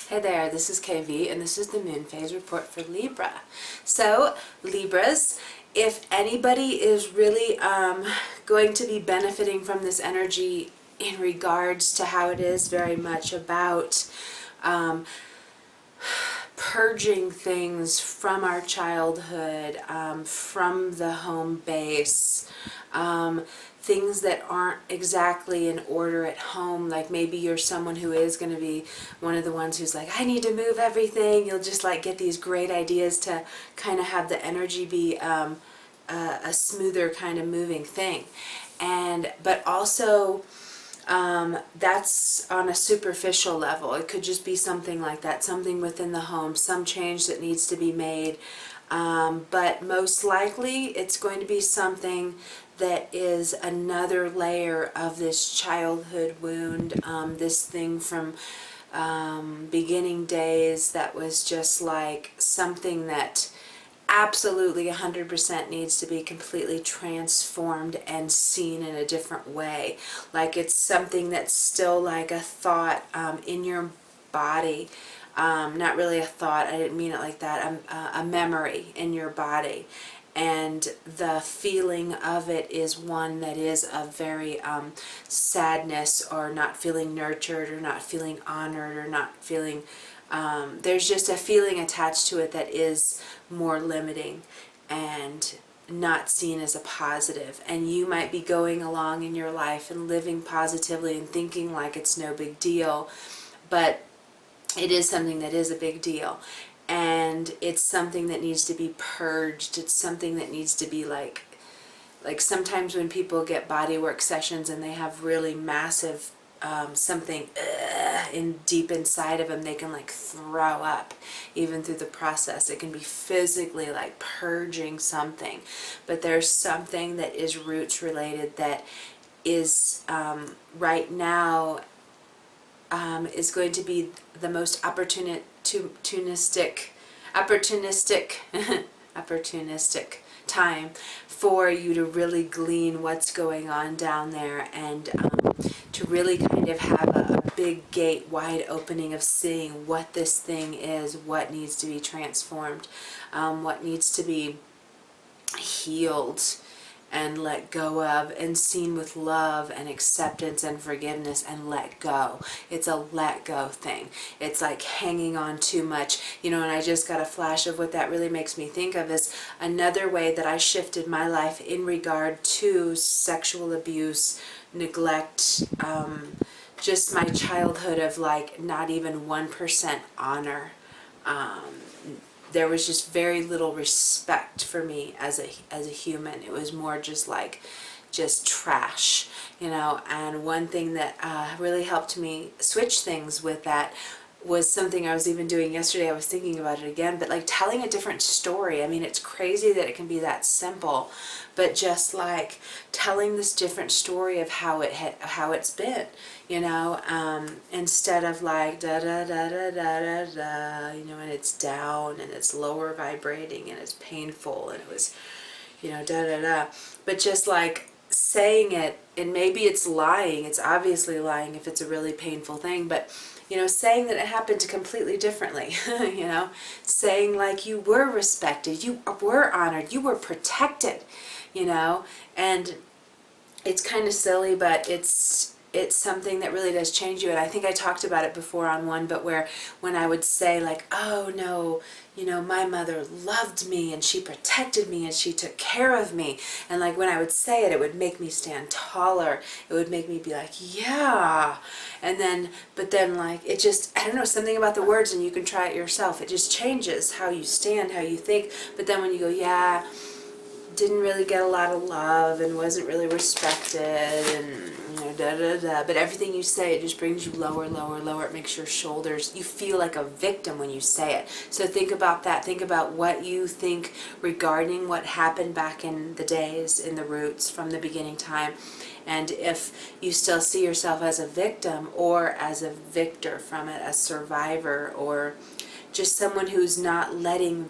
Hey there, this is KV and this is the moon phase report for Libra. So Libras, if anybody is really going to be benefiting from this energy in regards to how it is very much about purging things from our childhood, from the home base, things that aren't exactly in order at home. Like maybe you're someone who is going to be one of the ones who's like, I need to move everything. You'll just like get these great ideas to kind of have the energy be a smoother kind of moving thing. But also that's on a superficial level. It could just be something like that, something within the home, some change that needs to be made. But most likely it's going to be something that is another layer of this childhood wound, this thing from beginning days that was just like something that absolutely 100% needs to be completely transformed and seen in a different way. Like it's something that's still like a thought in your body. Not really a thought, I didn't mean it like that, a memory in your body. And the feeling of it is one that is of very sadness, or not feeling nurtured, or not feeling honored, or not feeling, there's just a feeling attached to it that is more limiting and not seen as a positive. And you might be going along in your life and living positively and thinking like it's no big deal, but it is something that is a big deal. And it's something that needs to be purged. It's something that needs to be like sometimes when people get body work sessions and they have really massive something in deep inside of them, they can like throw up even through the process. It can be physically like purging something, but there's something that is roots related that is right now is going to be the most opportunistic time for you to really glean what's going on down there, and to really kind of have a big gate wide opening of seeing what this thing is, what needs to be transformed, what needs to be healed and let go of, and seen with love and acceptance and forgiveness, and let go. It's a let go thing. It's like hanging on too much, you know. And I just got a flash of what that really makes me think of is another way that I shifted my life in regard to sexual abuse, neglect, just my childhood of like not even 1% honor. There was just very little respect for me as a human. It was more just like trash, you know. And one thing that really helped me switch things with that was something I was even doing yesterday. I was thinking about it again, but like telling a different story. I mean, it's crazy that it can be that simple, but just like telling this different story of how it's been, you know, instead of like da da da da da da da, you know, and it's down and it's lower vibrating and it's painful and it was, you know, da da da, but just like saying it. And maybe it's lying, it's obviously lying if it's a really painful thing, but you know, saying that it happened completely differently, you know, saying like you were respected, you were honored, you were protected, you know. And it's kind of silly, but it's something that really does change you. And I think I talked about it before on one, but when I would say like, oh no, you know, my mother loved me and she protected me and she took care of me. And like when I would say it, it would make me stand taller. It would make me be like, yeah. And then, but then like, it just, I don't know, something about the words, and you can try it yourself. It just changes how you stand, how you think. But then when you go, yeah, didn't really get a lot of love and wasn't really respected and, you know, da da da, but everything you say, it just brings you lower, lower, lower. It makes your shoulders, you feel like a victim when you say it. So think about that. Think about what you think regarding what happened back in the days, in the roots, from the beginning time. And if you still see yourself as a victim or as a victor from it, a survivor, or just someone who's not letting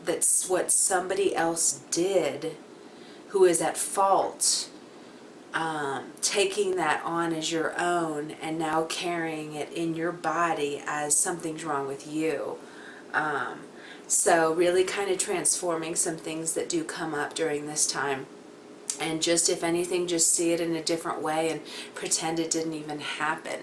that's what somebody else did, who is at fault, taking that on as your own and now carrying it in your body as something's wrong with you. So really kind of transforming some things that do come up during this time. And just, if anything, just see it in a different way and pretend it didn't even happen.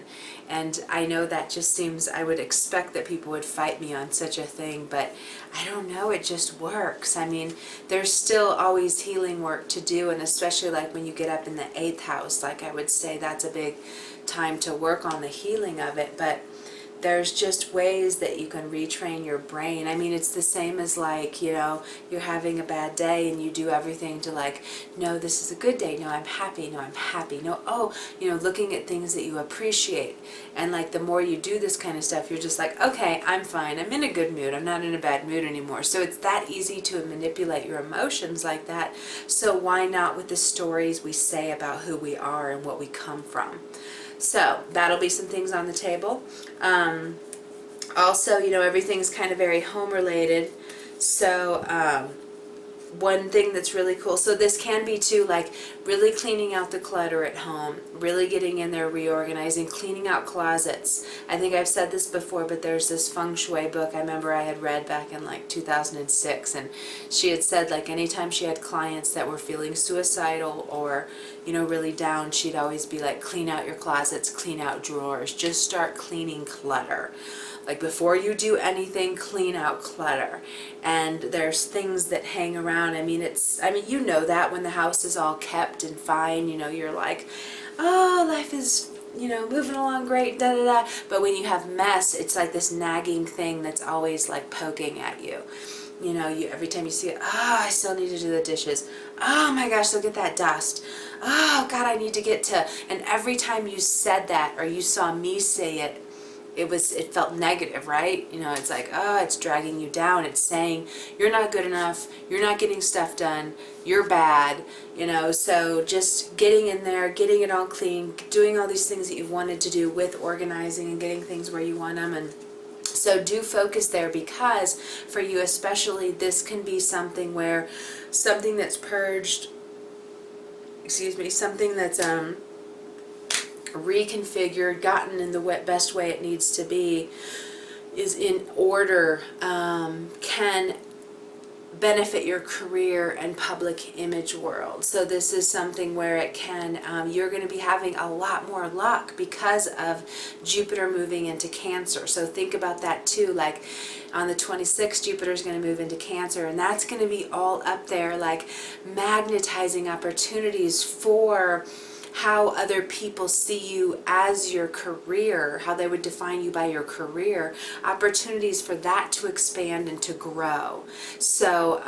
And I know that just seems, I would expect that people would fight me on such a thing, but I don't know, it just works. I mean, there's still always healing work to do, and especially like when you get up in the 8th house, like I would say that's a big time to work on the healing of it. But there's just ways that you can retrain your brain. I mean, it's the same as like, you know, you're having a bad day and you do everything to like, no, this is a good day. No, I'm happy. No, I'm happy. No, oh, you know, looking at things that you appreciate. And like the more you do this kind of stuff, you're just like, okay, I'm fine. I'm in a good mood. I'm not in a bad mood anymore. So it's that easy to manipulate your emotions like that. So why not with the stories we say about who we are and what we come from? So that'll be some things on the table. Also, you know, everything's kind of very home related. So one thing that's really cool, so this can be too, like really cleaning out the clutter at home, really getting in there, reorganizing, cleaning out closets. I think I've said this before, but there's this feng shui book I remember I had read back in like 2006, and she had said like anytime she had clients that were feeling suicidal or, you know, really down, she'd always be like, clean out your closets, clean out drawers, just start cleaning clutter. Like before you do anything, clean out clutter. And there's things that hang around. I mean, you know that when the house is all kept and fine, you know, you're like, oh, life is, you know, moving along great, da da da. But when you have mess, it's like this nagging thing that's always like poking at you. You know, every time you see it, oh, I still need to do the dishes. Oh my gosh, look at that dust. Oh God, I need to get to. And every time you said that or you saw me say it, it felt negative, right? You know, it's like, oh, it's dragging you down. It's saying you're not good enough, you're not getting stuff done, you're bad, you know. So just getting in there, getting it all clean, doing all these things that you've wanted to do with organizing and getting things where you want them. And so do focus there, because for you especially, this can be something where something that's purged, something that's reconfigured, gotten in the best way it needs to be, is in order, can benefit your career and public image world. So this is something where it can, you're going to be having a lot more luck because of Jupiter moving into Cancer. So think about that too, like on the 26th, Jupiter is going to move into Cancer, and that's going to be all up there, like magnetizing opportunities for how other people see you as your career, how they would define you by your career, opportunities for that to expand and to grow. So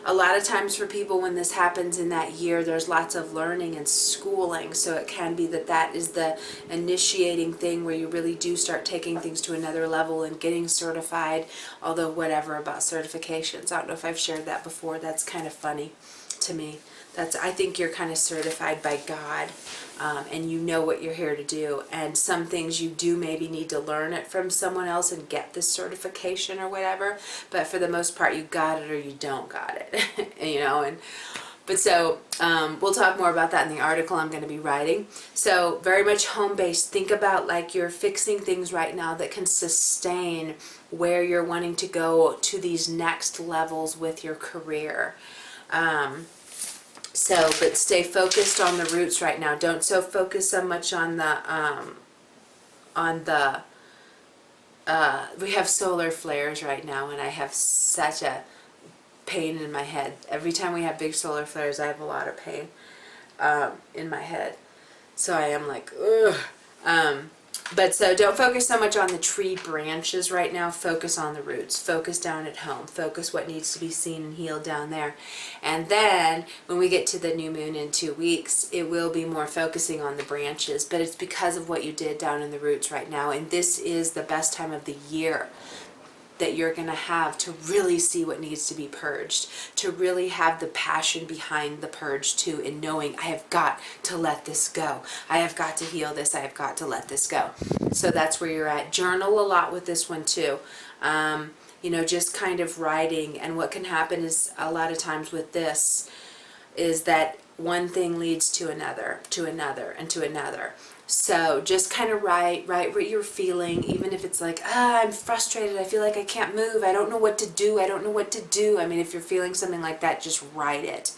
a lot of times for people when this happens in that year, there's lots of learning and schooling. So it can be that that is the initiating thing where you really do start taking things to another level and getting certified, although whatever about certifications. I don't know if I've shared that before. That's kind of funny to me. I think you're kind of certified by God, and you know what you're here to do. And some things you do maybe need to learn it from someone else and get this certification or whatever. But for the most part, you got it or you don't got it, you know. But so we'll talk more about that in the article I'm going to be writing. So very much home-based. Think about like you're fixing things right now that can sustain where you're wanting to go to these next levels with your career. But stay focused on the roots right now. Don't focus so much on we have solar flares right now, and I have such a pain in my head. Every time we have big solar flares, I have a lot of pain in my head. So I am like, ugh. But so don't focus so much on the tree branches right now. Focus on the roots. Focus down at home. Focus what needs to be seen and healed down there. And then when we get to the new moon in 2 weeks, it will be more focusing on the branches. But it's because of what you did down in the roots right now. And this is the best time of the year that you're going to have to really see what needs to be purged, to really have the passion behind the purge too, in knowing I have got to let this go. I have got to heal this. I have got to let this go. So that's where you're at. Journal a lot with this one too. You know, just kind of writing. And what can happen is a lot of times with this is that one thing leads to another, and to another. So just kind of write what you're feeling, even if it's like, I'm frustrated, I feel like I can't move, I don't know what to do, I don't know what to do. I mean, if you're feeling something like that, just write it.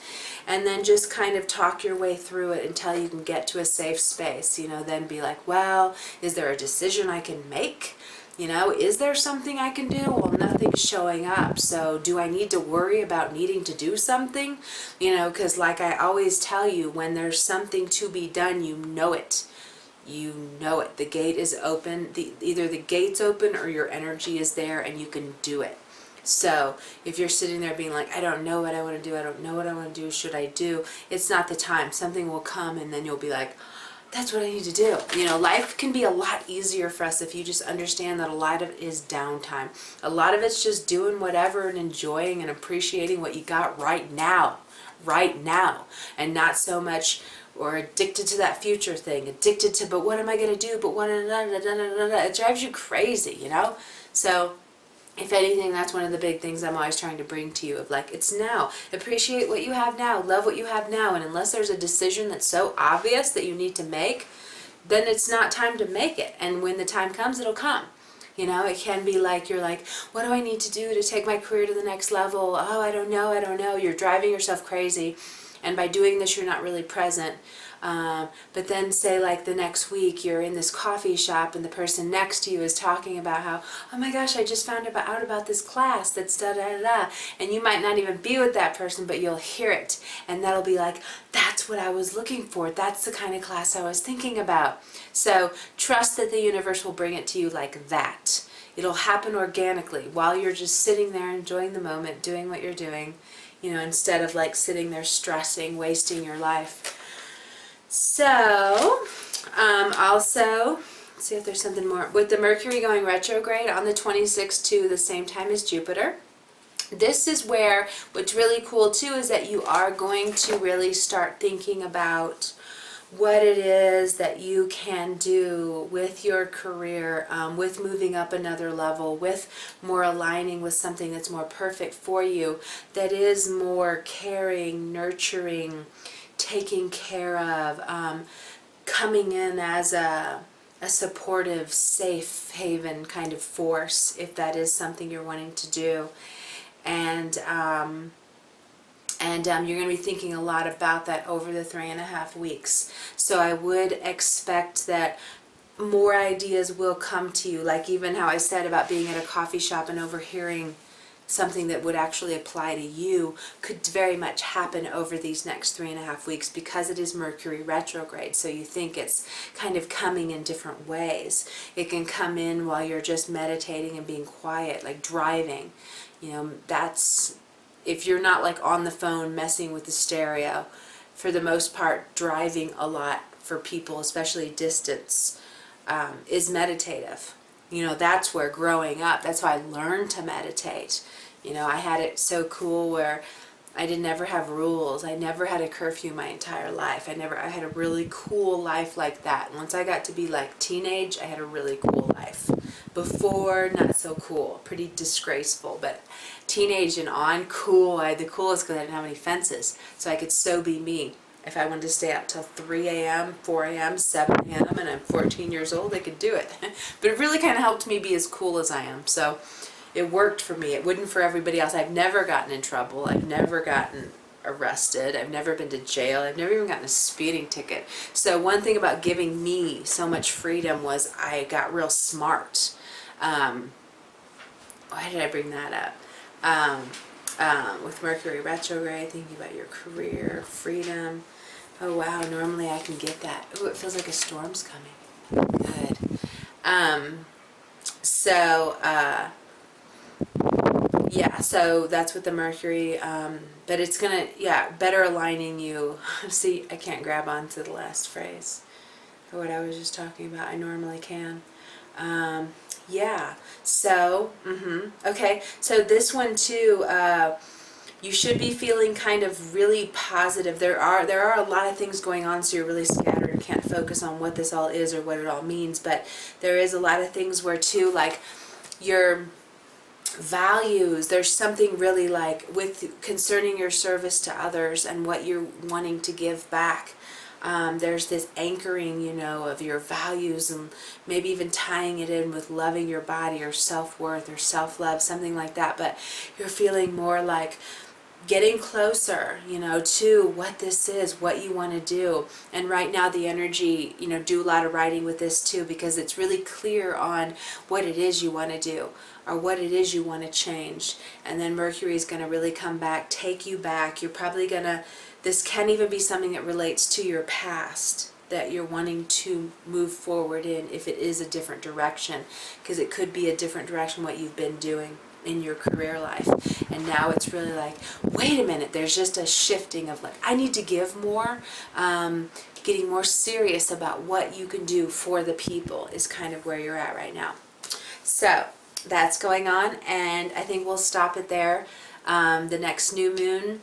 And then just kind of talk your way through it until you can get to a safe space. You know, then be like, well, is there a decision I can make? You know, is there something I can do? Well, nothing's showing up. So do I need to worry about needing to do something? You know, because like I always tell you, when there's something to be done, you know it. You know it. The gate is open. Either the gate's open or your energy is there and you can do it. So if you're sitting there being like, I don't know what I want to do, I don't know what I want to do, should I do? It's not the time. Something will come and then you'll be like, that's what I need to do. You know, life can be a lot easier for us if you just understand that a lot of it is downtime. A lot of it's just doing whatever and enjoying and appreciating what you got right now, and not so much or addicted to that future thing, addicted to, but what am I going to do, but what, it drives you crazy, you know? So if anything, that's one of the big things I'm always trying to bring to you, of like, it's now. Appreciate what you have now. Love what you have now. And unless there's a decision that's so obvious that you need to make, then it's not time to make it. And when the time comes, it'll come. You know, it can be like, you're like, what do I need to do to take my career to the next level? Oh, I don't know. You're driving yourself crazy. And by doing this, you're not really present. But then say like the next week you're in this coffee shop and the person next to you is talking about how, oh my gosh, I just found out about this class that's da da da da. And you might not even be with that person, but you'll hear it. And that'll be like, that's what I was looking for. That's the kind of class I was thinking about. So trust that the universe will bring it to you like that. It'll happen organically while you're just sitting there enjoying the moment, doing what you're doing, you know, instead of like sitting there stressing, wasting your life. So, also, let's see if there's something more. With the Mercury going retrograde on the 26th to the same time as Jupiter, this is where, what's really cool too is that you are going to really start thinking about what it is that you can do with your career, with moving up another level, with more aligning with something that's more perfect for you, that is more caring, nurturing, taking care of, coming in as a supportive, safe haven kind of force, if that is something you're wanting to do. And you're going to be thinking a lot about that over the 3.5 weeks. So I would expect that more ideas will come to you, like even how I said about being at a coffee shop and overhearing something that would actually apply to you could very much happen over these next 3.5 weeks, because it is Mercury retrograde. So you think it's kind of coming in different ways. It can come in while you're just meditating and being quiet, like driving. You know, that's, if you're not like on the phone messing with the stereo, for the most part, driving a lot for people, especially distance, is meditative. You know, that's where growing up, that's why I learned to meditate. You know, I had it so cool where I didn't ever have rules. I never had a curfew my entire life. I had a really cool life like that. Once I got to be like teenage, I had a really cool life. Before, not so cool, pretty disgraceful, but teenage and on, cool. I had the coolest because I didn't have any fences, so I could so be me. If I wanted to stay up till 3 a.m., 4 a.m., 7 a.m., and I'm 14 years old, I could do it. But it really kind of helped me be as cool as I am. So it worked for me. It wouldn't for everybody else. I've never gotten in trouble. I've never gotten arrested. I've never been to jail. I've never even gotten a speeding ticket. So one thing about giving me so much freedom was I got real smart. Why did I bring that up? With Mercury retrograde, thinking about your career, freedom. Oh wow, normally I can get that. Oh, it feels like a storm's coming. Good. Yeah, so that's with the Mercury, but it's gonna, yeah, better aligning you. See, I can't grab onto the last phrase or what I was just talking about. I normally can. Yeah, so, okay, so this one too, you should be feeling kind of really positive. There are a lot of things going on, so you're really scattered and can't focus on what this all is or what it all means, but there is a lot of things where too, like, you're values. There's something really like with concerning your service to others and what you're wanting to give back. There's this anchoring, you know, of your values, and maybe even tying it in with loving your body or self-worth or self-love, something like that. But you're feeling more like getting closer, you know, to what this is, what you want to do. And right now the energy, you know, do a lot of writing with this too, because it's really clear on what it is you want to do or what it is you want to change. And then Mercury is going to really come back, take you back. You're probably going to, this can even be something that relates to your past that you're wanting to move forward in, if it is a different direction, because it could be a different direction what you've been doing in your career life. And now it's really like, wait a minute, there's just a shifting of like, I need to give more, getting more serious about what you can do for the people is kind of where you're at right now. So that's going on, and I think we'll stop it there. The next new moon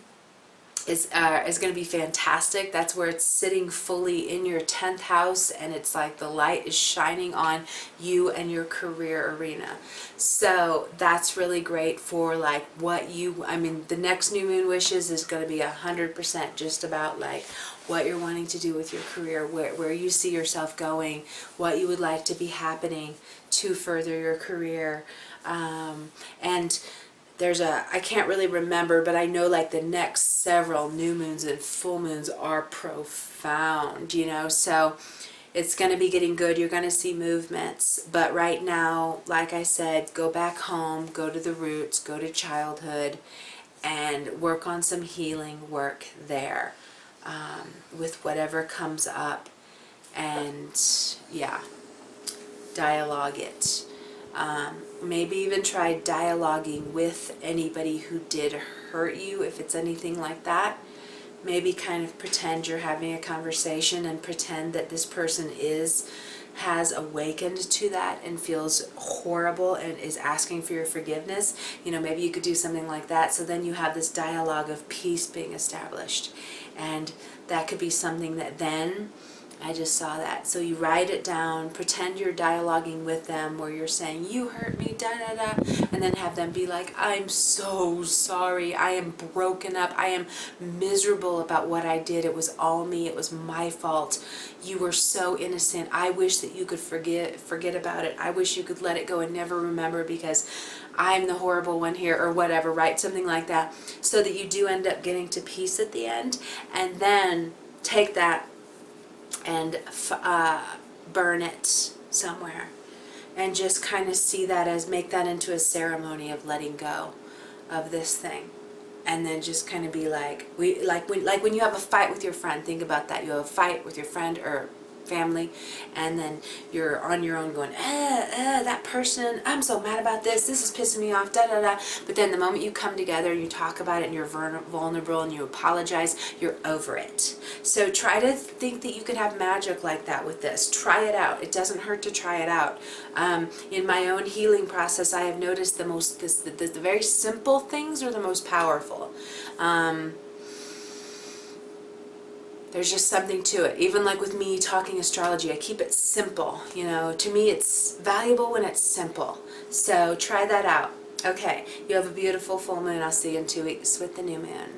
is going to be fantastic. That's where it's sitting fully in your 10th house, and it's like the light is shining on you and your career arena. So that's really great for like what you, I mean, the next new moon wishes is going to be 100% just about like what you're wanting to do with your career, where you see yourself going, what you would like to be happening to further your career. And there's a, I can't really remember, but I know like the next several new moons and full moons are profound, you know, so it's going to be getting good. You're going to see movements, but right now, like I said, go back home, go to the roots, go to childhood, and work on some healing work there, with whatever comes up, and yeah, dialogue it. Maybe even try dialoguing with anybody who did hurt you, if it's anything like that. Maybe kind of pretend you're having a conversation and pretend that this person has awakened to that and feels horrible and is asking for your forgiveness. You know, maybe you could do something like that, so then you have this dialogue of peace being established. And that could be something that then, I just saw that. So you write it down, pretend you're dialoguing with them, where you're saying, you hurt me, da da da, and then have them be like, I'm so sorry, I am broken up, I am miserable about what I did, it was all me, it was my fault, you were so innocent, I wish that you could forget about it, I wish you could let it go and never remember, because I'm the horrible one here, or whatever. Write something like that, so that you do end up getting to peace at the end. And then take that and burn it somewhere, and just kind of see that as, make that into a ceremony of letting go of this thing. And then just kind of be like, like when you have a fight with your friend, think about that. You have a fight with your friend or family, and then you're on your own going, that person, I'm so mad about this is pissing me off, da da da. But then the moment you come together and you talk about it and you're vulnerable and you apologize, you're over it. So try to think that you can have magic like that with this. Try it out. It doesn't hurt to try it out. In my own healing process, I have noticed the very simple things are the most powerful. There's just something to it. Even like with me talking astrology, I keep it simple. You know, to me it's valuable when it's simple. So try that out. Okay, you have a beautiful full moon. I'll see you in 2 weeks with the new moon.